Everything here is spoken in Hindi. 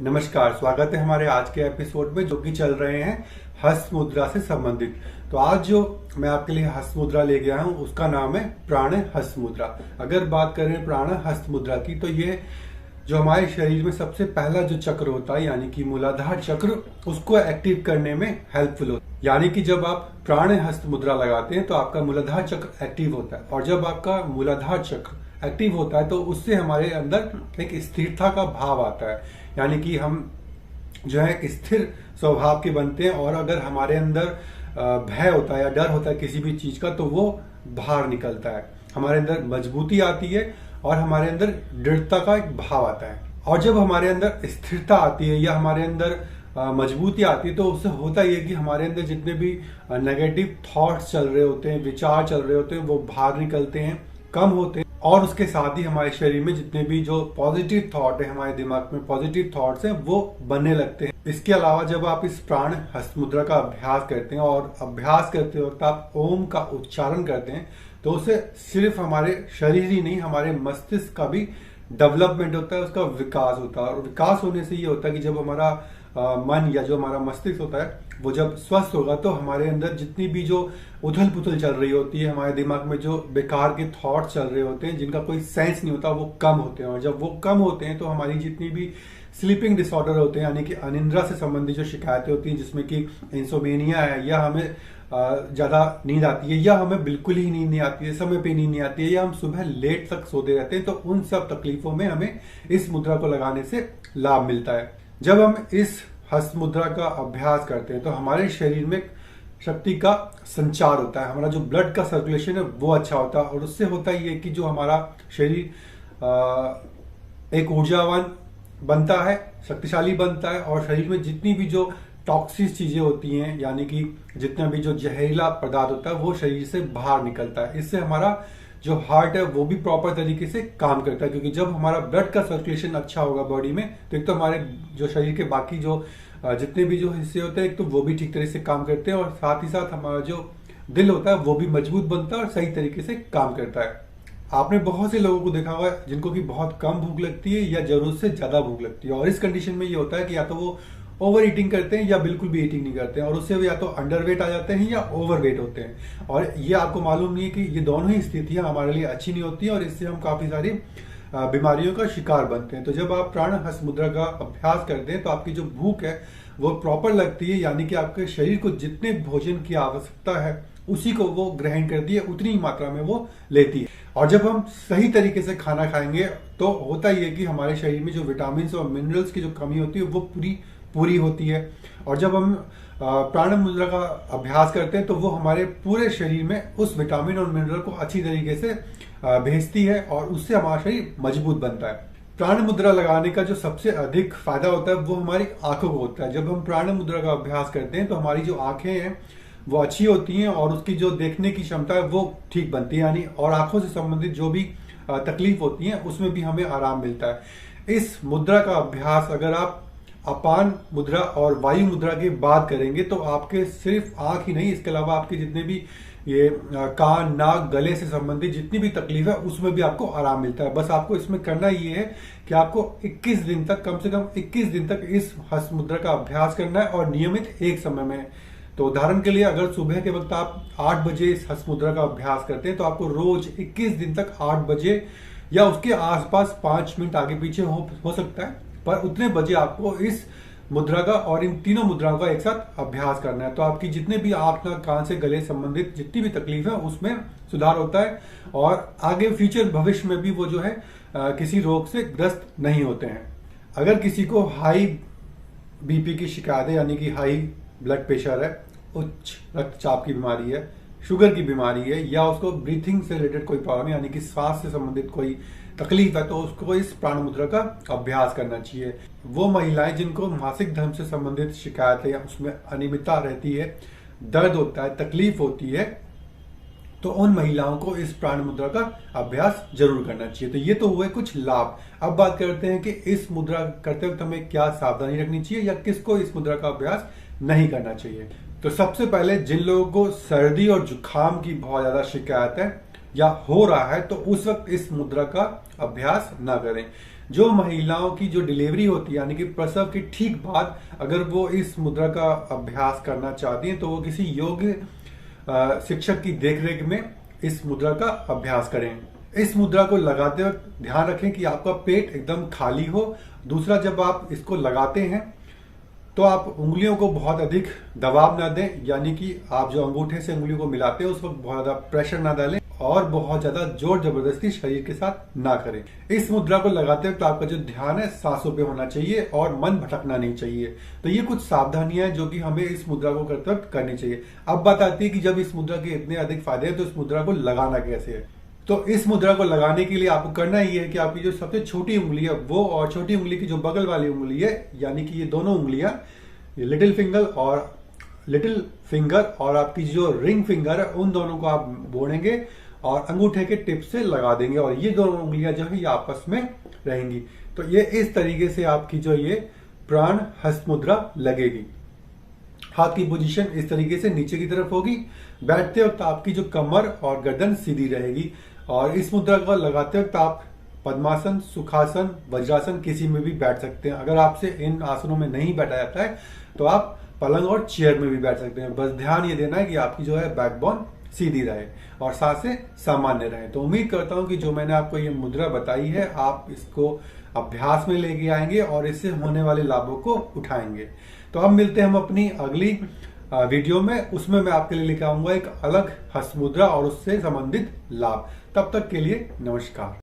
नमस्कार, स्वागत है हमारे आज के एपिसोड में जो कि चल रहे हैं हस्त मुद्रा से संबंधित। तो आज जो मैं आपके लिए हस्त मुद्रा ले गया हूं उसका नाम है प्राण हस्त मुद्रा। अगर बात करें प्राण हस्त मुद्रा की तो ये जो हमारे शरीर में सबसे पहला जो चक्र होता है यानी कि मूलाधार चक्र, उसको एक्टिव करने में हेल्पफुल होता है। यानी कि जब आप प्राण हस्त मुद्रा लगाते हैं तो आपका मूलाधार चक्र एक्टिव होता है, और जब आपका मूलाधार चक्र एक्टिव होता है तो उससे हमारे अंदर एक स्थिरता का भाव आता है। यानी कि हम जो है एक स्थिर स्वभाव के बनते हैं, और अगर हमारे अंदर भय होता है या डर होता है किसी भी चीज का तो वो बाहर निकलता है। हमारे अंदर मजबूती आती है और हमारे अंदर दृढ़ता का एक भाव आता है। और जब हमारे अंदर स्थिरता आती है या हमारे अंदर मजबूती आती है तो उससे होता ही है कि हमारे अंदर जितने भी नेगेटिव थॉट्स चल रहे होते हैं, विचार चल रहे होते हैं, वो बाहर निकलते हैं, कम होते हैं। और उसके साथ ही हमारे शरीर में जितने भी जो पॉजिटिव थॉट है, हमारे दिमाग में पॉजिटिव थॉट्स हैं, वो बनने लगते हैं। इसके अलावा जब आप इस प्राण हस्त मुद्रा का अभ्यास करते हैं और अभ्यास करते वक्त आप ओम का उच्चारण करते हैं तो उससे सिर्फ हमारे शरीर ही नहीं, हमारे मस्तिष्क का भी डेवलपमेंट होता है, उसका विकास होता है। और विकास होने से ये होता है कि जब हमारा मन या जो हमारा मस्तिष्क होता है वो जब स्वस्थ होगा तो हमारे अंदर जितनी भी जो उथल पुथल चल रही होती है, हमारे दिमाग में जो बेकार के थॉट चल रहे होते हैं जिनका कोई सेंस नहीं होता, वो कम होते हैं। और जब वो कम होते हैं तो हमारी जितनी भी स्लीपिंग डिसऑर्डर होते हैं यानी कि अनिद्रा से संबंधित जो शिकायतें होती हैं, जिसमें कि इंसोमेनिया है, या हमें ज्यादा नींद आती है, या हमें बिल्कुल ही नींद नहीं आती है, समय पे नींद नहीं आती है, या हम सुबह लेट तक सोते रहते हैं, तो उन सब तकलीफों में हमें इस मुद्रा को लगाने से लाभ मिलता है। जब हम इस हस्त मुद्रा का अभ्यास करते हैं तो हमारे शरीर में शक्ति का संचार होता है, हमारा जो ब्लड का सर्कुलेशन है वो अच्छा होता है, और उससे होता ही है कि जो हमारा शरीर एक ऊर्जावान बनता है, शक्तिशाली बनता है, और शरीर में जितनी भी जो टॉक्सिक चीजें होती हैं यानी कि जितना भी जो जहरीला पदार्थ होता है वो शरीर से बाहर निकलता है। इससे हमारा जो हार्ट है वो भी प्रॉपर तरीके से काम करता है, क्योंकि जब हमारा ब्लड का सर्कुलेशन अच्छा होगा बॉडी में तो एक तो हमारे जो शरीर के बाकी जो जितने भी जो हिस्से होते हैं एक तो वो भी ठीक तरीके से काम करते हैं, और साथ ही साथ हमारा जो दिल होता है वो भी मजबूत बनता है और सही तरीके से काम करता है। आपने बहुत से लोगों को देखा होगा जिनको कि बहुत कम भूख लगती है या जरूरत से ज्यादा भूख लगती है, और इस कंडीशन में ये होता है कि या तो वो ओवर ईटिंग करते हैं या बिल्कुल भी ईटिंग नहीं करते हैं, और उससे वो या तो अंडरवेट आ जाते हैं या ओवरवेट होते हैं। और ये आपको मालूम नहीं है कि ये दोनों ही स्थितियां हमारे लिए अच्छी नहीं होती है, और इससे हम काफी सारी बीमारियों का शिकार बनते हैं। तो जब आप प्राण हस्त मुद्रा का अभ्यास करते हैं तो आपकी जो भूख है वो प्रॉपर लगती है, यानी कि आपके शरीर को जितने भोजन की आवश्यकता है उसी को वो ग्रहण करती है, उतनी ही मात्रा में वो लेती है। और जब हम सही तरीके से खाना खाएंगे तो होता ही है कि हमारे शरीर में जो विटामिन और मिनरल्स की जो कमी होती है वो पूरी होती है। और जब हम प्राण मुद्रा का अभ्यास करते हैं तो वो हमारे पूरे शरीर में उस विटामिन और मिनरल को अच्छी तरीके से भेजती है, और उससे हमारा शरीर मजबूत बनता है। प्राण मुद्रा लगाने का जो सबसे अधिक फायदा होता है वो हमारी आंखों को होता है। जब हम प्राण मुद्रा का अभ्यास करते हैं तो हमारी जो आंखें हैं वो अच्छी होती हैं, और उसकी जो देखने की क्षमता है वो ठीक बनती है, यानी और आंखों से संबंधित जो भी तकलीफ होती है उसमें भी हमें आराम मिलता है। इस मुद्रा का अभ्यास अगर आप अपान मुद्रा और वायु मुद्रा की बात करेंगे तो आपके सिर्फ आंख ही नहीं, इसके अलावा आपके जितने भी ये कान, नाक, गले से संबंधित जितनी भी तकलीफ है उसमें भी आपको आराम मिलता है। बस आपको इसमें करना ये है कि आपको 21 दिन तक, कम से कम 21 दिन तक इस हस्त मुद्रा का अभ्यास करना है, और नियमित एक समय में। तो उदाहरण के लिए अगर सुबह के वक्त आप 8 बजे इस हस्त मुद्रा का अभ्यास करते हैं तो आपको रोज 21 दिन तक 8 बजे या उसके आसपास 5 मिनट आगे पीछे हो सकता है, पर उतने बजे आपको इस मुद्रा का और इन तीनों मुद्राओं का एक साथ अभ्यास करना है। तो आपकी जितने भी आंख, नाक, कान से गले संबंधित जितनी भी तकलीफ है उसमें सुधार होता है, और आगे फ्यूचर भविष्य में भी वो जो है किसी रोग से ग्रस्त नहीं होते हैं। अगर किसी को हाई बीपी की शिकायत है यानी कि हाई ब्लड प्रेशर है, उच्च रक्तचाप की बीमारी है, शुगर की बीमारी है, या उसको ब्रीथिंग से रिलेटेड कोई प्रॉब्लम यानी कि सांस से संबंधित कोई तकलीफ है, तो उसको इस प्राण मुद्रा का अभ्यास करना चाहिए। वो महिलाएं जिनको मासिक धर्म से संबंधित शिकायत है या उसमें अनियमितता रहती है, दर्द होता है, तकलीफ होती है, तो उन महिलाओं को इस प्राण मुद्रा का अभ्यास जरूर करना चाहिए। तो ये तो हुए कुछ लाभ। अब बात करते हैं कि इस मुद्रा करते वक्त हमें क्या सावधानी रखनी चाहिए या किसको इस मुद्रा का अभ्यास नहीं करना चाहिए। तो सबसे पहले जिन लोगों को सर्दी और जुकाम की बहुत ज्यादा शिकायत है या हो रहा है तो उस वक्त इस मुद्रा का अभ्यास ना करें। जो महिलाओं की जो डिलीवरी होती है यानी कि प्रसव के ठीक बाद अगर वो इस मुद्रा का अभ्यास करना चाहती हैं तो वो किसी योग्य शिक्षक की देखरेख में इस मुद्रा का अभ्यास करें। इस मुद्रा को लगाते वक्त ध्यान रखें कि आपका पेट एकदम खाली हो। दूसरा, जब आप इसको लगाते हैं तो आप उंगलियों को बहुत अधिक दबाव ना दें, यानी कि आप जो अंगूठे से उंगलियों को मिलाते हैं उस वक्त बहुत ज्यादा प्रेशर ना डालें और बहुत ज्यादा जोर जबरदस्ती शरीर के साथ ना करें। इस मुद्रा को लगाते वक्त आपका जो ध्यान है सांसों पे होना चाहिए और मन भटकना नहीं चाहिए। तो ये कुछ सावधानियां हैं जो कि हमें इस मुद्रा को करते वक्त करनी चाहिए। अब बात आती है कि जब इस मुद्रा के इतने अधिक फायदे हैं तो इस मुद्रा को लगाना कैसे है। तो इस मुद्रा को लगाने के लिए आपको करना ही है कि आपकी जो सबसे छोटी उंगली है वो और छोटी उंगली की जो बगल वाली उंगली है, यानी कि ये दोनों उंगलियां, ये लिटिल फिंगर और आपकी जो रिंग फिंगर है, उन दोनों को आप बोनेंगे और अंगूठे के टिप से लगा देंगे और ये दोनों उंगलियां जो है ये आपस में रहेंगी। तो ये इस तरीके से आपकी जो ये प्राण हस्त मुद्रा लगेगी। हाथ की पोजीशन इस तरीके से नीचे की तरफ होगी। बैठते वक्त आपकी जो कमर और गर्दन सीधी रहेगी और इस मुद्रा को लगाते वक्त आप पद्मासन, सुखासन, वज्रासन किसी में भी बैठ सकते हैं। अगर आपसे इन आसनों में नहीं बैठा जाता है तो आप पलंग और चेयर में भी बैठ सकते हैं। बस ध्यान ये देना है कि आपकी जो है बैकबोन सीधी रहे और सांसें सामान्य रहे। तो उम्मीद करता हूं कि जो मैंने आपको ये मुद्रा बताई है आप इसको अभ्यास में लेके आएंगे और इससे होने वाले लाभों को उठाएंगे। तो अब मिलते हैं हम अपनी अगली वीडियो में। उसमें मैं आपके लिए लेकर आऊंगा एक अलग हस्त मुद्रा और उससे संबंधित लाभ। तब तक के लिए नमस्कार।